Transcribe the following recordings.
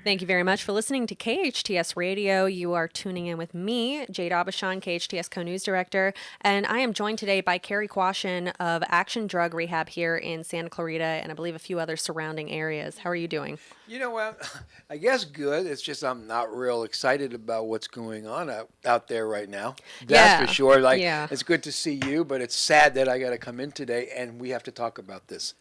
Thank you very much for listening to KHTS Radio. You are tuning in with me, Jade Aubuchon, KHTS Co-News Director, and I am joined today by Carey Quashan of Action Drug Rehab here in Santa Clarita and I believe a few other surrounding areas. How are you doing? You know what? I guess good. It's just I'm not real excited about what's going on out there right now. That's for Yeah, sure. Like, yeah. it's good to see you, but it's sad that I got to come in today and we have to talk about this.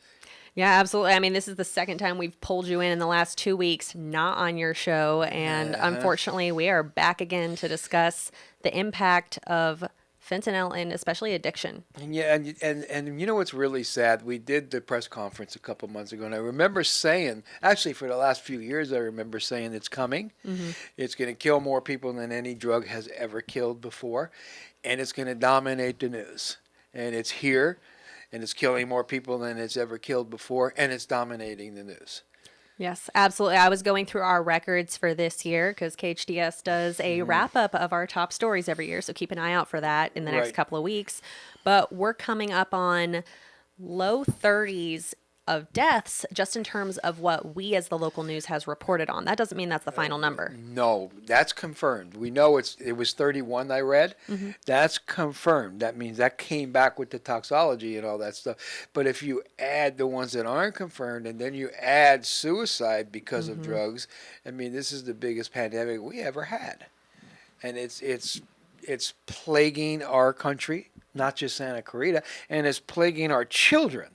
Yeah, absolutely. I mean, this is the second time we've pulled you in the last 2 weeks, not on your show. And Uh-huh. unfortunately, we are back again to discuss the impact of fentanyl and especially addiction. And yeah, and you know what's really sad? We did the press conference a couple months ago, and I remember saying, actually, for the last few years, I remember saying it's coming. Hmm. It's going to kill more people than any drug has ever killed before, and it's going to dominate the news. And it's here, and it's killing more people than it's ever killed before, and it's dominating the news. Yes, absolutely. I was going through our records for this year because KHDS does a wrap up of our top stories every year. So keep an eye out for that in the next Right. couple of weeks. But we're coming up on low 30s of deaths just in terms of what we as the local news has reported on. That doesn't mean that's the final number. No, that's confirmed. We know it was 31 I read. Hmm. That's confirmed. That means that came back with the toxology and all that stuff. But if you add the ones that aren't confirmed and then you add suicide because of Hmm. drugs, I mean this is the biggest pandemic we ever had. And it's plaguing our country, not just Santa Clarita, and it's plaguing our children,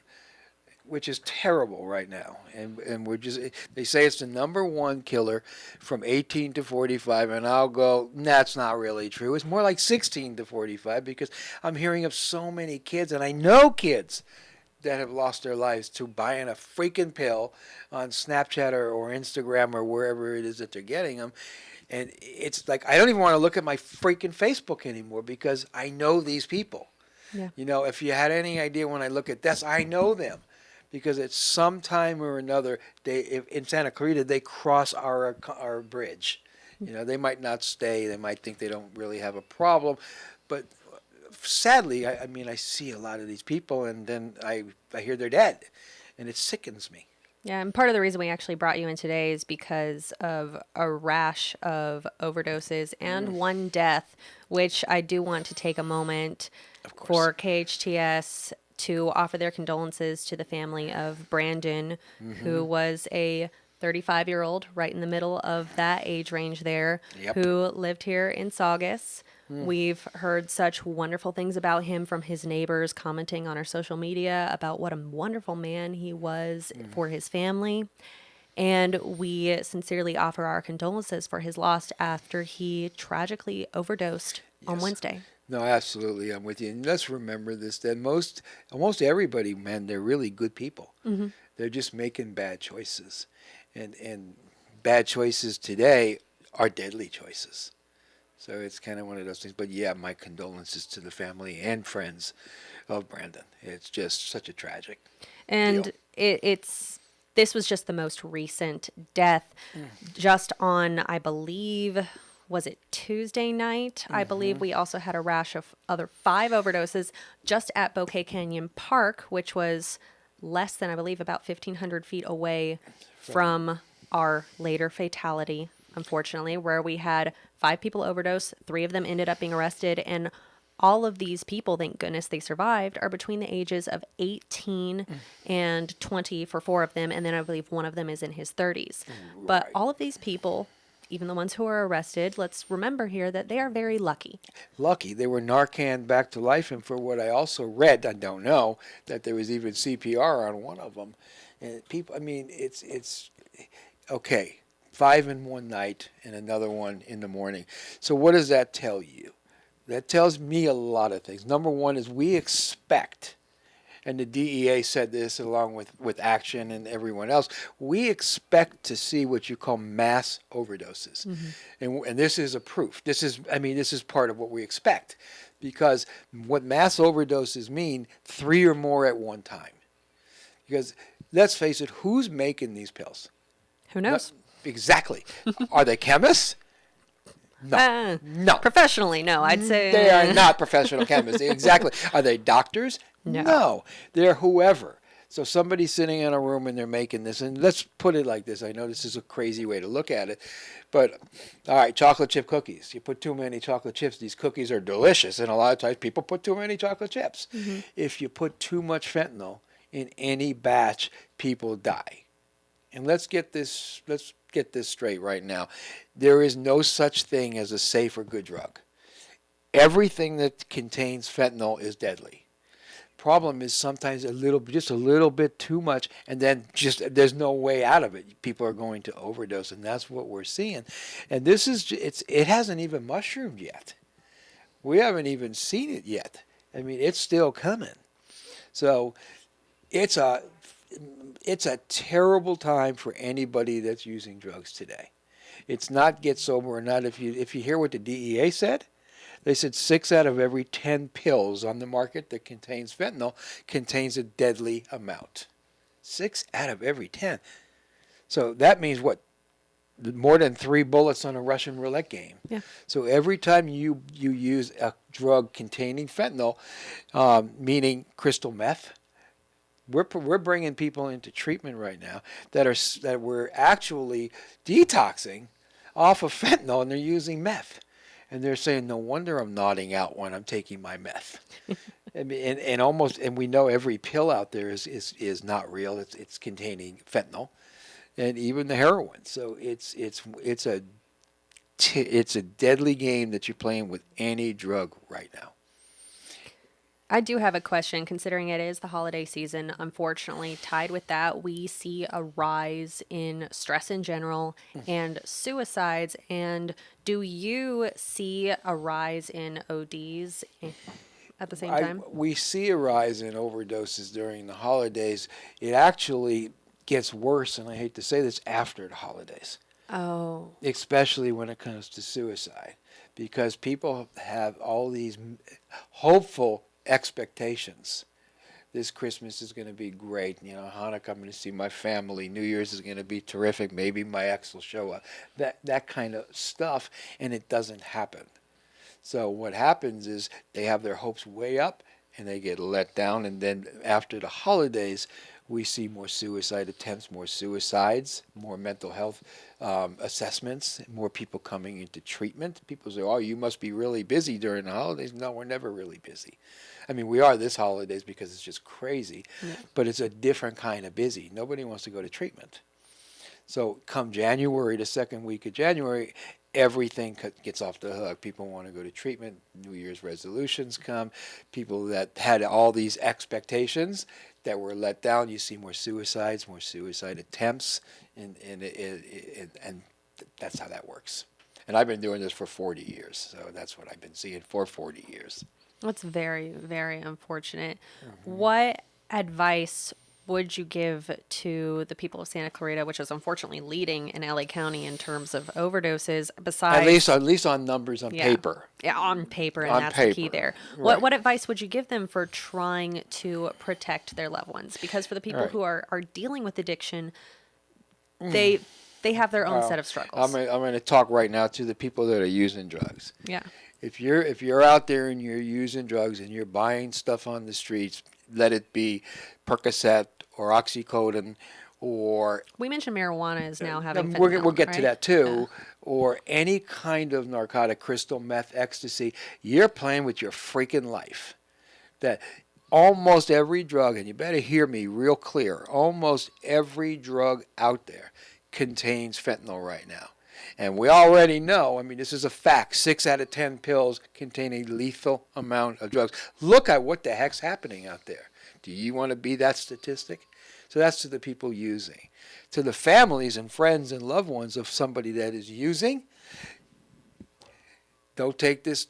which is terrible right now. And we're just, they say it's the number one killer from 18 to 45, and I'll go, that's not really true. It's more like 16 to 45 because I'm hearing of so many kids, and I know kids that have lost their lives to buying a freaking pill on Snapchat or Instagram or wherever it is that they're getting them. And it's like, I don't even want to look at my freaking Facebook anymore because I know these people. Yeah. You know, if you had any idea when I look at this, I know them because at some time or another, in Santa Clarita, they cross our bridge. You know, they might not stay. They might think they don't really have a problem. But sadly, I mean, I see a lot of these people, and then I hear they're dead, and it sickens me. Yeah, and part of the reason we actually brought you in today is because of a rash of overdoses and one death, which I do want to take a moment Of course. for KHTS to offer their condolences to the family of Brandon, who was a 35-year-old right in the middle of that age range there, Yep. who lived here in Saugus. We've heard such wonderful things about him from his neighbors commenting on our social media about what a wonderful man he was for his family. And we sincerely offer our condolences for his loss after he tragically overdosed on Yes. Wednesday. No, absolutely, I'm with you. And let's remember this: that almost everybody, man, they're really good people. Hmm. They're just making bad choices, and bad choices today are deadly choices. So it's kind of one of those things. But yeah, my condolences to the family and friends of Brandon. It's just such a tragic And deal. it's this was just the most recent death, just on, I believe, was it Tuesday night? I believe we also had a rash of other 5 overdoses just at Bouquet Canyon Park, which was less than, I believe, about 1,500 feet away from our later fatality, unfortunately, where we had 5 people overdose. 3 of them ended up being arrested, and all of these people, thank goodness they survived, are between the ages of 18 and 20 for 4 of them. And then I believe one of them is in his 30s. But Right. all of these people, even the ones who are arrested, let's remember here that they are very lucky. Lucky they were Narcan back to life, and for what I also read, I don't know that there was even CPR on one of them. And people, I mean, it's okay. 5 in one night and another one in the morning. So what does that tell you? That tells me a lot of things. Number one is we expect, and the DEA said this along with Action and everyone else, we expect to see what you call mass overdoses. And this is a proof. This is part of what we expect. Because what mass overdoses mean, 3 or more at one time. Because let's face it, who's making these pills? Who knows? Exactly. Are they chemists? No. No. Professionally, no, I'd say. They are not professional chemists. Exactly. Are they doctors? No. No. They're whoever. So somebody's sitting in a room and they're making this, and let's put it like this. I know this is a crazy way to look at it, but all right, chocolate chip cookies. You put too many chocolate chips, these cookies are delicious, and a lot of times people put too many chocolate chips. Mm-hmm. If you put too much fentanyl in any batch, people die. And let's get this straight right now. There is no such thing as a safe or good drug. Everything that contains fentanyl is deadly. Problem is sometimes just a little bit too much, and then just there's no way out of it. People are going to overdose, and that's what we're seeing. And it hasn't even mushroomed yet. We haven't even seen it yet. I mean, it's still coming. So it's a terrible time for anybody that's using drugs today. It's not get sober or not. If you hear what the DEA said, they said 6 out of every 10 pills on the market that contains fentanyl contains a deadly amount. 6 out of every 10. So that means what? More than 3 bullets on a Russian roulette game. Yeah. So every time you use a drug containing fentanyl, meaning crystal meth, we're bringing people into treatment right now that we're actually detoxing off of fentanyl, and they're using meth. And they're saying, no wonder I'm nodding out when I'm taking my meth. I mean, and we know every pill out there is not real. It's containing fentanyl, and even the heroin. So it's a deadly game that you're playing with any drug right now. I do have a question, considering it is the holiday season. Unfortunately, tied with that, we see a rise in stress in general and suicides. And do you see a rise in ODs at the same time? We see a rise in overdoses during the holidays. It actually gets worse, and I hate to say this, after the holidays. Oh. Especially when it comes to suicide, because people have all these hopeful expectations. This Christmas is going to be great. Hanukkah, I'm going to see my family. New Year's is going to be terrific. Maybe my ex will show up. That kind of stuff, and it doesn't happen. So what happens is they have their hopes way up, and they get let down. And then after the holidays, we see more suicide attempts, more suicides, more mental health assessments, more people coming into treatment. People say, oh, you must be really busy during the holidays. No, we're never really busy. I mean, we are this holidays because it's just crazy, but it's a different kind of busy. Nobody wants to go to treatment. So come January, the second week of January, everything gets off the hook. People want to go to treatment. New Year's resolutions come. People that had all these expectations that were let down, you see more suicides, more suicide attempts, and that's how that works. And I've been doing this for 40 years, so that's what I've been seeing for 40 years. That's very, very unfortunate. What advice would you give to the people of Santa Clarita, which is unfortunately leading in LA County in terms of overdoses, besides at least on numbers on paper. Yeah, on paper, and on that's paper. the key there. Right. What advice would you give them for trying to protect their loved ones? Because for the people who are dealing with addiction, they have their own set of struggles. I'm going to talk right now to the people that are using drugs. Yeah. If you're out there and you're using drugs and you're buying stuff on the streets, let it be Percocet or oxycodone, or We mentioned marijuana is now having we'll fentanyl, get to right? that too, or any kind of narcotic, crystal meth, ecstasy. You're playing with your freaking life. That almost every drug, and you better hear me real clear, almost every drug out there contains fentanyl right now. And we already know, I mean, this is a fact, 6 out of 10 pills contain a lethal amount of drugs. Look at what the heck's happening out there. Do you want to be that statistic? So that's to the people using. To the families and friends and loved ones of somebody that is using, don't take this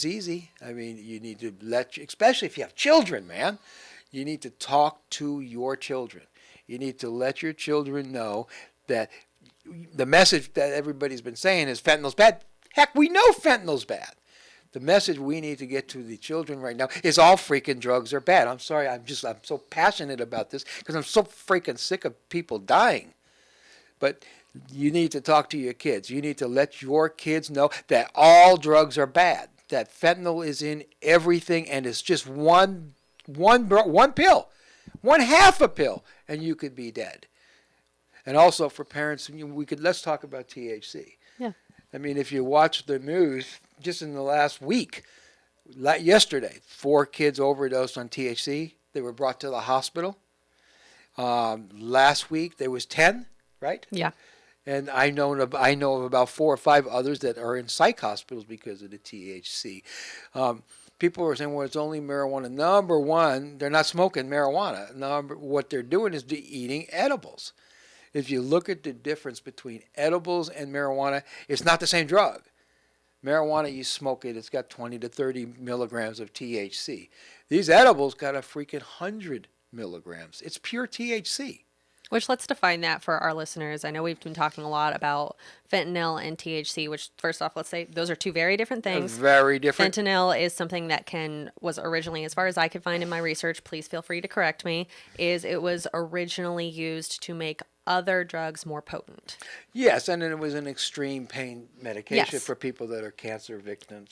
easy. I mean, you need to especially if you have children, man, you need to talk to your children. You need to let your children know that the message that everybody's been saying is fentanyl's bad. Heck, we know fentanyl's bad. The message we need to get to the children right now is all freaking drugs are bad. I'm sorry, I'm so passionate about this because I'm so freaking sick of people dying. But you need to talk to your kids. You need to let your kids know that all drugs are bad. That fentanyl is in everything, and it's just one pill. one half a pill, and you could be dead. And also for parents, let's talk about THC. Yeah. I mean, if you watch the news, just in the last week, yesterday, 4 kids overdosed on THC. They were brought to the hospital. Last week there was 10, right? Yeah. And I know of about 4 or 5 others that are in psych hospitals because of the THC. People are saying, well, it's only marijuana. Number one, they're not smoking marijuana. What they're doing is eating edibles. If you look at the difference between edibles and marijuana, it's not the same drug. Marijuana, you smoke it, it's got 20 to 30 milligrams of THC. These edibles got a freaking 100 milligrams. It's pure THC. Which, let's define that for our listeners. I know we've been talking a lot about fentanyl and THC, which, first off, let's say those are 2 very different things. Very different. Fentanyl is something that was originally, as far as I could find in my research, please feel free to correct me, it was originally used to make other drugs more potent. Yes, and it was an extreme pain medication Yes. for people that are cancer victims.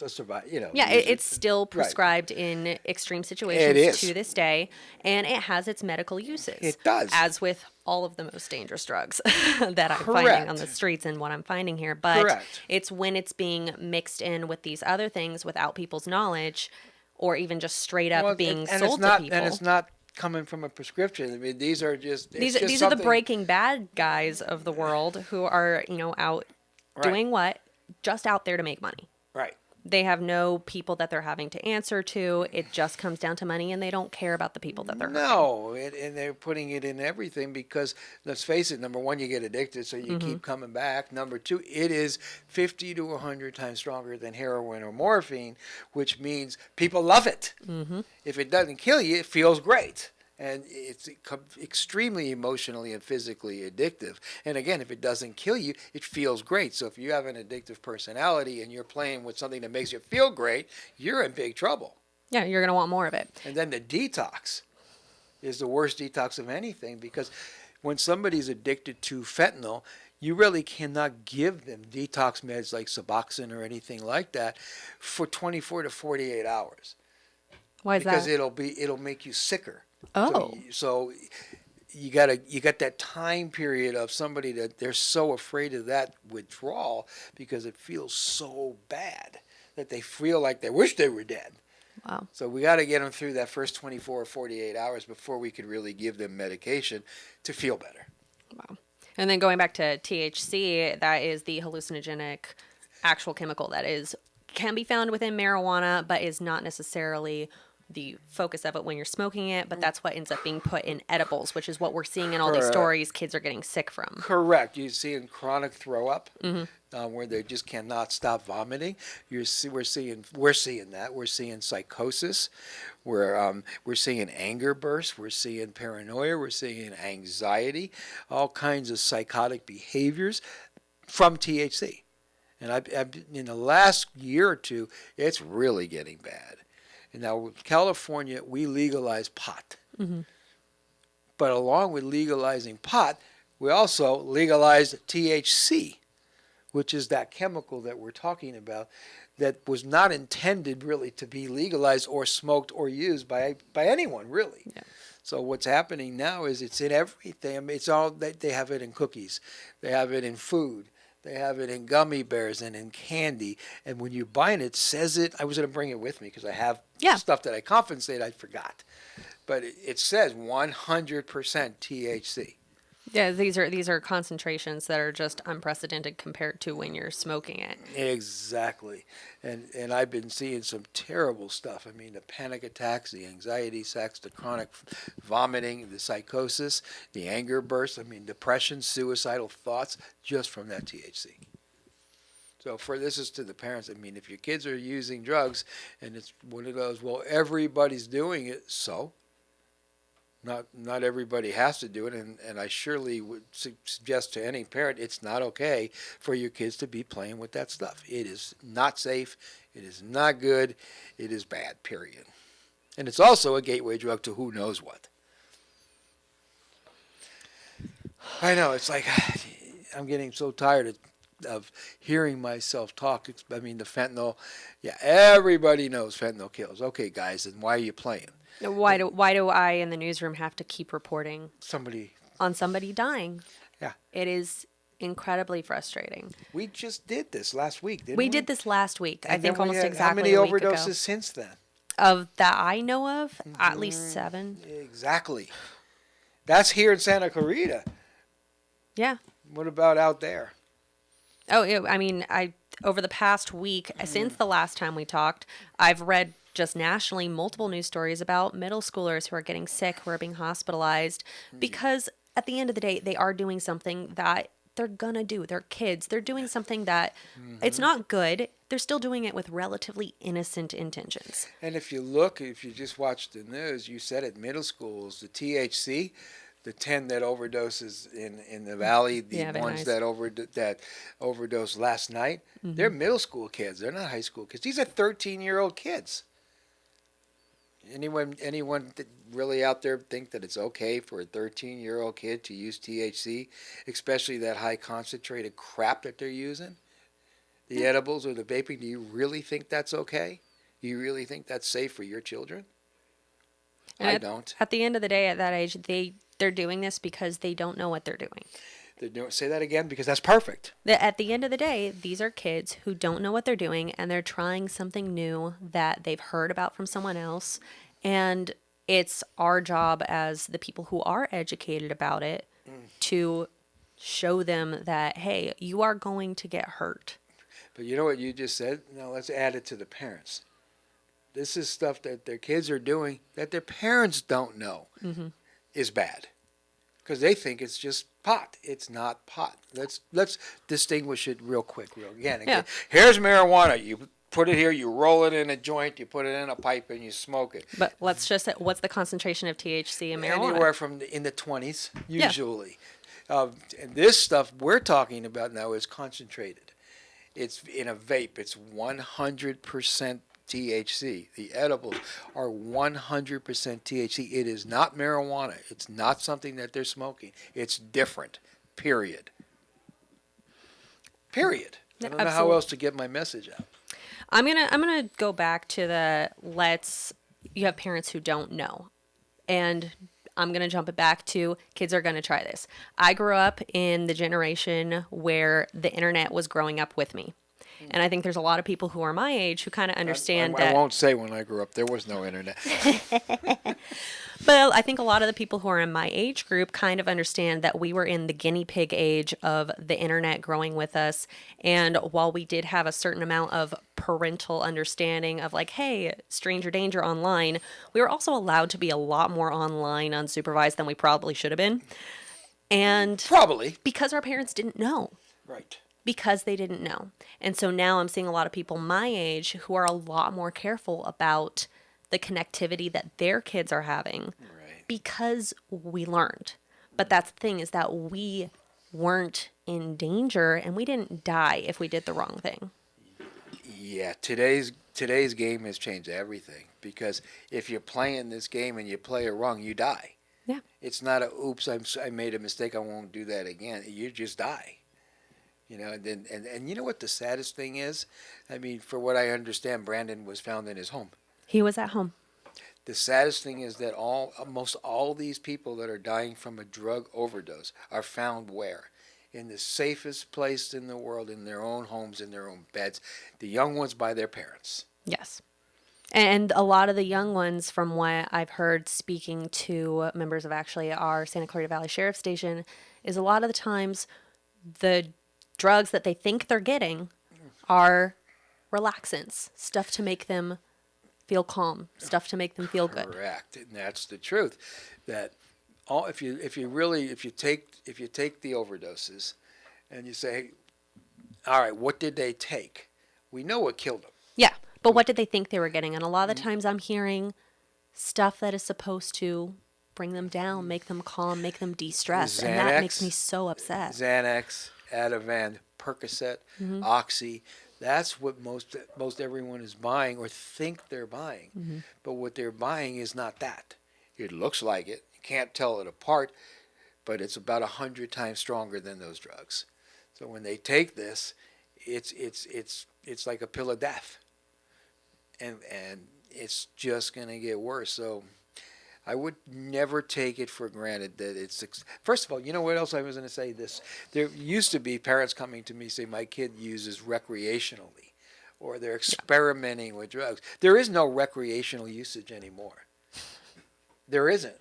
Yeah, it's still prescribed in extreme situations It is. to this day, and it has its medical uses. It does. As with all of the most dangerous drugs that I'm finding on the streets and what I'm finding here. But Correct. it's when it's being mixed in with these other things without people's knowledge, or even just straight up being sold to people. And it's not coming from a prescription. I mean, these are just These are the Breaking Bad guys of the world who are, out doing what? Just out there to make money. Right. They have no people that they're having to answer to. It just comes down to money, and they don't care about the people that they're hurting. And they're putting it in everything because, let's face it, number one, you get addicted, so you keep coming back. Number two, it is 50 to 100 times stronger than heroin or morphine, which means people love it. Mm-hmm. If it doesn't kill you, it feels great. And it's extremely emotionally and physically addictive. And again, if it doesn't kill you, it feels great. So if you have an addictive personality and you're playing with something that makes you feel great, you're in big trouble. Yeah, you're going to want more of it. And then the detox is the worst detox of anything, because when somebody's addicted to fentanyl, you really cannot give them detox meds like Suboxone or anything like that for 24 to 48 hours. Why is because that? it'll make you sicker. Oh. So you got that time period of somebody that they're so afraid of that withdrawal because it feels so bad that they feel like they wish they were dead. Wow. So we got to get them through that first 24 or 48 hours before we could really give them medication to feel better. Wow. And then going back to THC, that is the hallucinogenic actual chemical that can be found within marijuana, but is not necessarily the focus of it when you're smoking it, but that's what ends up being put in edibles, which is what we're seeing in all these stories kids are getting sick from. Correct. You see in chronic throw up, where they just cannot stop vomiting. We're seeing that. We're seeing psychosis. We're seeing anger bursts. We're seeing paranoia. We're seeing anxiety. All kinds of psychotic behaviors from THC. And I've in the last year or two, it's really getting bad. And now, California, we legalize pot. Mm-hmm. But along with legalizing pot, we also legalized THC, which is that chemical that we're talking about that was not intended really to be legalized or smoked or used by anyone, really. Yeah. So what's happening now is it's in everything. I mean, it's all they have it in cookies. They have it in food. They have it in gummy bears and in candy. And when you're buying it says it. I was going to bring it with me because I have stuff that I compensate. I forgot. But it says 100% THC. Yeah, these are concentrations that are just unprecedented compared to when you're smoking it. Exactly. And I've been seeing some terrible stuff. I mean, the panic attacks, the anxiety attacks, the chronic vomiting, the psychosis, the anger bursts, I mean, depression, suicidal thoughts, just from that THC. So this is to the parents. I mean, if your kids are using drugs and it's one of those, well, everybody's doing it, so not everybody has to do it, and I surely would suggest to any parent it's not okay for your kids to be playing with that stuff. It is not safe. It is not good. It is bad, period. And it's also a gateway drug to who knows what. I know, it's like I'm getting so tired of hearing myself talk. I mean, the fentanyl, everybody knows fentanyl kills. Okay, guys, then why are you playing? Why do I in the newsroom have to keep reporting Somebody, on somebody dying? yeah. It is incredibly frustrating. We just did this last week, didn't we? We did this last week. I And think then we almost had exactly how a many week ago. overdoses since then? Of that I know of, at least 7. Exactly. That's here in Santa Clarita. Yeah. What about out there? Oh, I mean, over the past week, since the last time we talked, I've read just nationally multiple news stories about middle schoolers who are getting sick, who are being hospitalized, because at the end of the day, they are doing something that they're gonna do. They're kids. They're doing something that it's not good. They're still doing it with relatively innocent intentions. And if you just watch the news, you said it, middle schools, the THC, the 10 that overdoses in the valley, the Yeah, very ones nice. that overdosed last night, they're middle school kids. They're not high school kids. These are 13-year-old kids. Anyone that really out there think that it's okay for a 13-year-old kid to use THC, especially that high concentrated crap that they're using, the edibles or the vaping? Do you really think that's okay? Do you really think that's safe for your children? And I don't. At the end of the day, at that age, they're doing this because they don't know what they're doing. Say that again, because that's perfect. At the end of the day, these are kids who don't know what they're doing, and they're trying something new that they've heard about from someone else. And it's our job as the people who are educated about it to show them that, hey, you are going to get hurt. But you know what you just said? Now let's add it to the parents. This is stuff that their kids are doing that their parents don't know is bad, because they think it's just pot. It's not pot. Let's distinguish it real quick. Again. Yeah. Here's marijuana. You put it here. You roll it in a joint. You put it in a pipe and you smoke it. But let's just say, what's the concentration of THC in marijuana? Anywhere from in the 20s usually. And this stuff we're talking about now is concentrated. It's in a vape. It's 100% THC. The edibles are 100% THC. It is not marijuana. It's not something that they're smoking. It's different. Period. Period. I don't know how else to get my message out. I'm gonna go back to you have parents who don't know, and I'm gonna jump it back to kids are gonna try this. I grew up in the generation where the internet was growing up with me. And I think there's a lot of people who are my age who kind of understand that. I won't say when I grew up. There was no internet. But I think a lot of the people who are in my age group kind of understand that we were in the guinea pig age of the internet growing with us. And while we did have a certain amount of parental understanding of like, hey, stranger danger online, we were also allowed to be a lot more online unsupervised than we probably should have been. And probably because our parents didn't know. Right. Because they didn't know. And so now I'm seeing a lot of people my age who are a lot more careful about the connectivity that their kids are having because we learned. But that's the thing, is that we weren't in danger and we didn't die if we did the wrong thing. Yeah, today's game has changed everything, because if you're playing this game and you play it wrong, you die. Yeah. It's not a oops, I made a mistake, I won't do that again. You just die. You know, and you know what the saddest thing is? I mean, for what I understand, Brandon was found in his home. He was at home. The saddest thing is that almost all these people that are dying from a drug overdose are found where? In the safest place in the world, in their own homes, in their own beds. The young ones by their parents. Yes. And a lot of the young ones, from what I've heard speaking to members of actually our Santa Clarita Valley Sheriff's Station, is a lot of the times the drugs that they think they're getting are relaxants, stuff to make them feel calm, stuff to make them feel good. Correct, and that's the truth. That if you take the overdoses, and you say, all right, what did they take? We know what killed them. Yeah, but what did they think they were getting? And a lot of the times I'm hearing stuff that is supposed to bring them down, make them calm, make them de-stress, and that makes me so upset. Xanax, Ativan, Percocet, Oxy. That's what most everyone is buying or think they're buying. But what they're buying is not that. It looks like it. You can't tell it apart, but it's about 100 times stronger than those drugs. So when they take this, it's like a pill of death. And it's just going to get worse. So I would never take it for granted that it's. First of all, you know what else I was going to say? This there used to be parents coming to me say my kid uses recreationally, or they're experimenting with drugs. There is no recreational usage anymore. There isn't.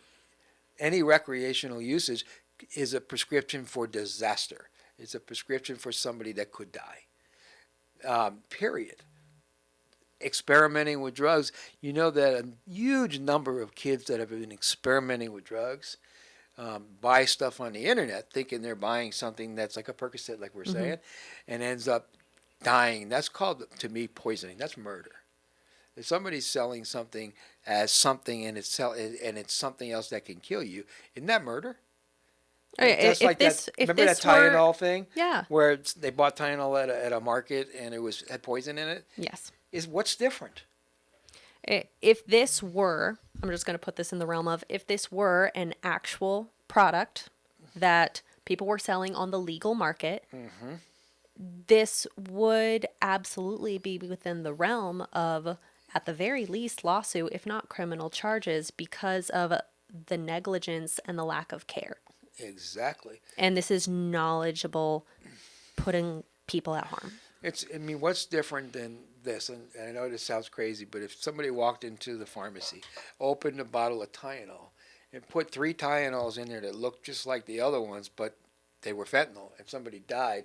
Any recreational usage is a prescription for disaster. It's a prescription for somebody that could die. Period. Experimenting with drugs, you know that a huge number of kids that have been experimenting with drugs buy stuff on the internet thinking they're buying something that's like a Percocet, like we're saying, and ends up dying. That's called, to me, poisoning. That's murder. If somebody's selling something as something and it's something else that can kill you, isn't that murder? That's like that. Remember that Tylenol thing? Yeah. Where they bought Tylenol at a market and had poison in it? Yes. What's different? If this were, I'm just going to put this in the realm of, if this were an actual product that people were selling on the legal market, this would absolutely be within the realm of, at the very least, lawsuit, if not criminal charges, because of the negligence and the lack of care. Exactly. And this is knowledgeable putting people at harm. What's different than this? And I know this sounds crazy, but if somebody walked into the pharmacy, opened a bottle of Tylenol, and put 3 Tylenols in there that looked just like the other ones, but they were fentanyl, and somebody died,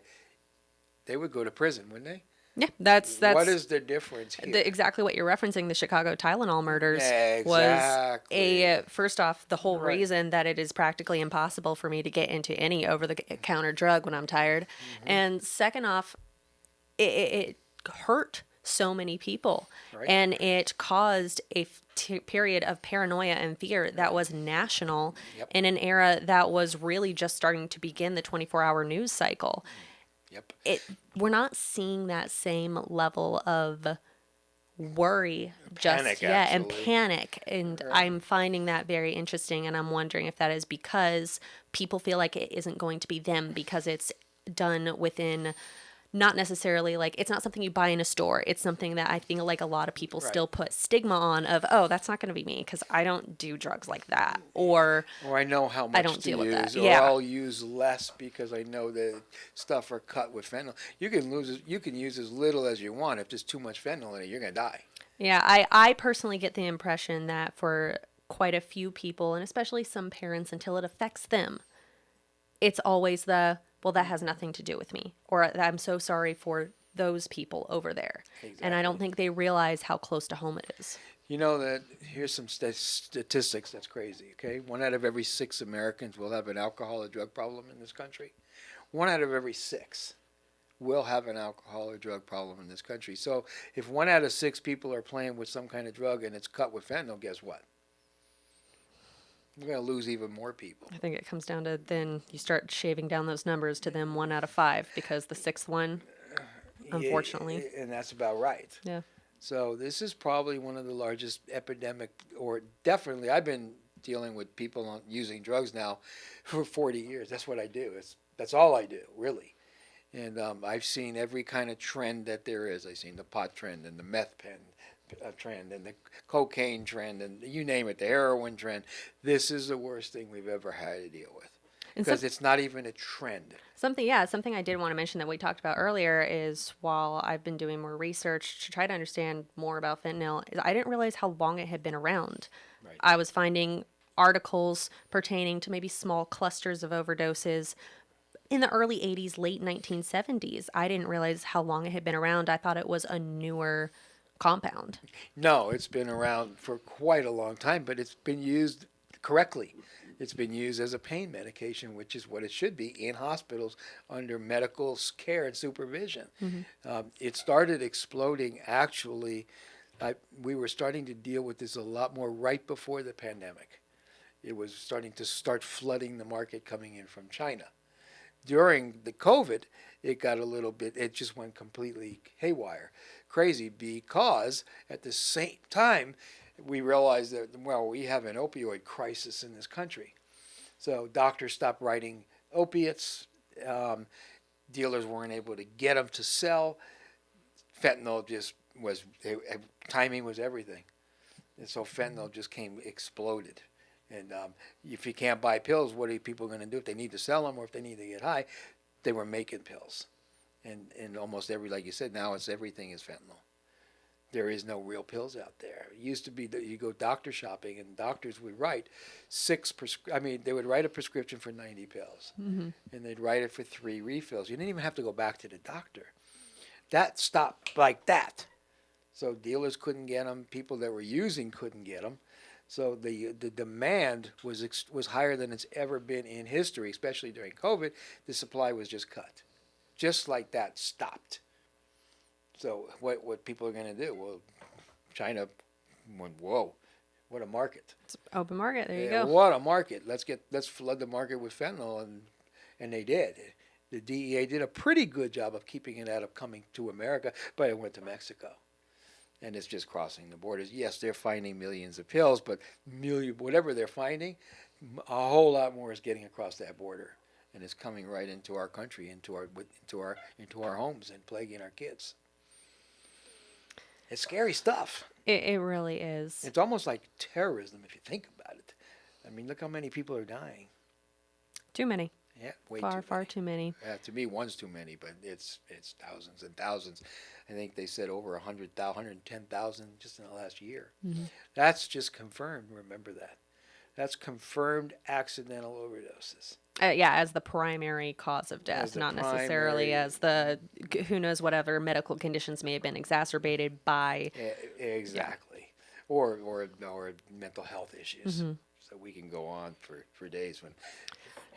they would go to prison, wouldn't they? Yeah, that's what is the difference here? Exactly what you're referencing. The Chicago Tylenol murders was first off, the whole reason that it is practically impossible for me to get into any over-the-counter drug when I'm tired, and second off, it hurt so many people, and it caused a period of paranoia and fear that was national in an era that was really just starting to begin the 24-hour news cycle. We're not seeing that same level of worry just yet, and panic, and I'm finding that very interesting, and I'm wondering if that is because people feel like it isn't going to be them because it's done within, not necessarily like, it's not something you buy in a store. It's something that I think like a lot of people still put stigma on of, oh, that's not going to be me because I don't do drugs like that, or I know how much I don't deal with that. Or I'll use less because I know that stuff are cut with fentanyl. You can use as little as you want. If there's too much fentanyl in it, you're gonna die. Yeah, I personally get the impression that for quite a few people, and especially some parents, until it affects them, it's always well, that has nothing to do with me, or I'm so sorry for those people over there. Exactly. And I don't think they realize how close to home it is. You know that here's some statistics that's crazy, okay? 1 out of every 6 Americans will have an alcohol or drug problem in this country. 1 out of every 6 will have an alcohol or drug problem in this country. So if 1 out of 6 people are playing with some kind of drug and it's cut with fentanyl, guess what? We're going to lose even more people. I think it comes down to then you start shaving down those numbers to them 1 out of 5 because the 6th one, unfortunately. And that's about right. Yeah. So this is probably one of the largest epidemic, or definitely, I've been dealing with people using drugs now for 40 years. That's what I do. That's all I do, really. And I've seen every kind of trend that there is. I've seen the pot trend and the meth pen trend and the cocaine trend and you name it, the heroin trend. This is the worst thing we've ever had to deal with because it's not even a trend. Something I did want to mention that we talked about earlier is while I've been doing more research to try to understand more about fentanyl, I didn't realize how long it had been around. Right. I was finding articles pertaining to maybe small clusters of overdoses in the early 80s, late 1970s. I didn't realize how long it had been around. I thought it was a newer compound. No, it's been around for quite a long time, but it's been used correctly. It's been used as a pain medication, which is what it should be in hospitals under medical care and supervision. It started exploding, actually. We were starting to deal with this a lot more right before the pandemic. It was starting to flooding the market coming in from China. During the COVID, it got a little bit, it just went completely haywire, crazy, because at the same time, we realized that, well, we have an opioid crisis in this country. So doctors stopped writing opiates. Dealers weren't able to get them to sell. Fentanyl just timing was everything. And so fentanyl just exploded. And if you can't buy pills, what are people going to do if they need to sell them or if they need to get high? They were making pills. And almost like you said, now everything is fentanyl. There is no real pills out there. It used to be that you go doctor shopping and doctors would write they would write a prescription for 90 pills. And they'd write it for 3 refills. You didn't even have to go back to the doctor. That stopped like that. So dealers couldn't get them. People that were using couldn't get them. So the demand was higher than it's ever been in history, especially during COVID. The supply was just cut. Just like that, stopped. So what people are going to do? Well, China went, whoa, what a market. It's open market. There you go. What a market. Let's flood the market with fentanyl. And they did. The DEA did a pretty good job of keeping it out of coming to America, but it went to Mexico. And it's just crossing the borders. Yes, they're finding millions of pills, but whatever they're finding, a whole lot more is getting across that border, and it's coming right into our country, into our homes, and plaguing our kids. It's scary stuff. It really is. It's almost like terrorism if you think about it. I mean, look how many people are dying. Too many. Yeah, way too many. Far too many. To me, one's too many, but it's thousands and thousands. I think they said over 110,000 just in the last year. Mm-hmm. That's just confirmed. Remember that. That's confirmed accidental overdoses. As the primary cause of death, not necessarily as the, who knows, whatever medical conditions may have been exacerbated by. Exactly. Yeah. Or mental health issues. Mm-hmm. So we can go on for days when.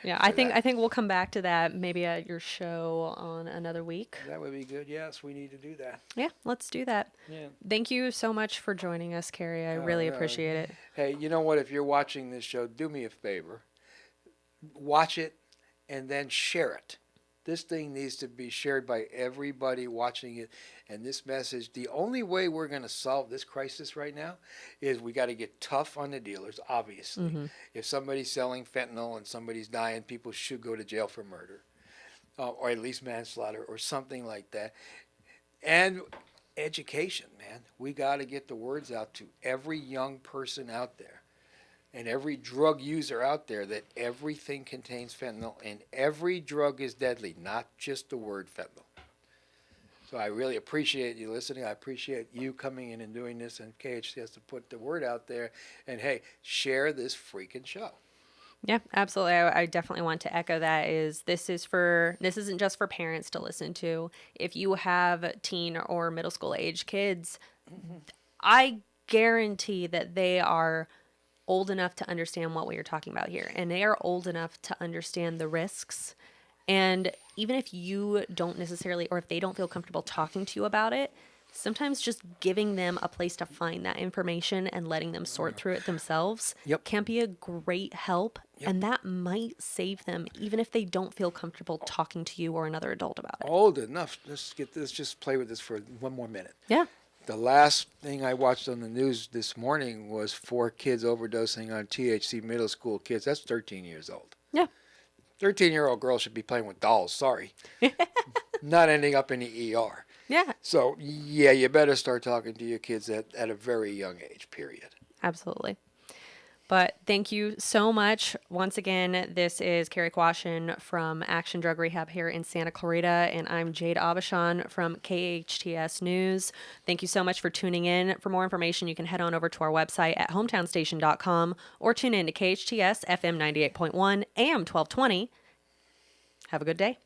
Yeah, I think we'll come back to that maybe at your show on another week. That would be good. Yes, we need to do that. Yeah, let's do that. Yeah. Thank you so much for joining us, Carey. I really appreciate it. Hey, you know what? If you're watching this show, do me a favor. Watch it and then share it. This thing needs to be shared by everybody watching it. And this message, the only way we're going to solve this crisis right now is we got to get tough on the dealers, obviously. Mm-hmm. If somebody's selling fentanyl and somebody's dying, people should go to jail for murder or at least manslaughter or something like that. And education, man. We got to get the words out to every young person out there. And every drug user out there that everything contains fentanyl and every drug is deadly, not just the word fentanyl. So I really appreciate you listening. I appreciate you coming in and doing this, and KHTS to put the word out there. And hey, share this freaking show. Yeah, absolutely. I definitely want to echo that. This isn't just for parents to listen to. If you have teen or middle school age kids, mm-hmm. I guarantee that they are old enough to understand what we are talking about here, and they are old enough to understand the risks. And even if you don't necessarily, or if they don't feel comfortable talking to you about it, sometimes just giving them a place to find that information and letting them sort through it themselves can be a great help. Yep. And that might save them, even if they don't feel comfortable talking to you or another adult about it. Old enough. Let's just play with this for one more minute. Yeah. The last thing I watched on the news this morning was 4 kids overdosing on THC middle school kids. That's 13 years old. Yeah. 13-year-old girls should be playing with dolls. Sorry. Not ending up in the ER. Yeah. So, yeah, you better start talking to your kids at a very young age, period. Absolutely. But thank you so much. Once again, this is Carey Quashan from Action Drug Rehab here in Santa Clarita, and I'm Jade Aubuchon from KHTS News. Thank you so much for tuning in. For more information, you can head on over to our website at hometownstation.com or tune in to KHTS FM 98.1 AM 1220. Have a good day.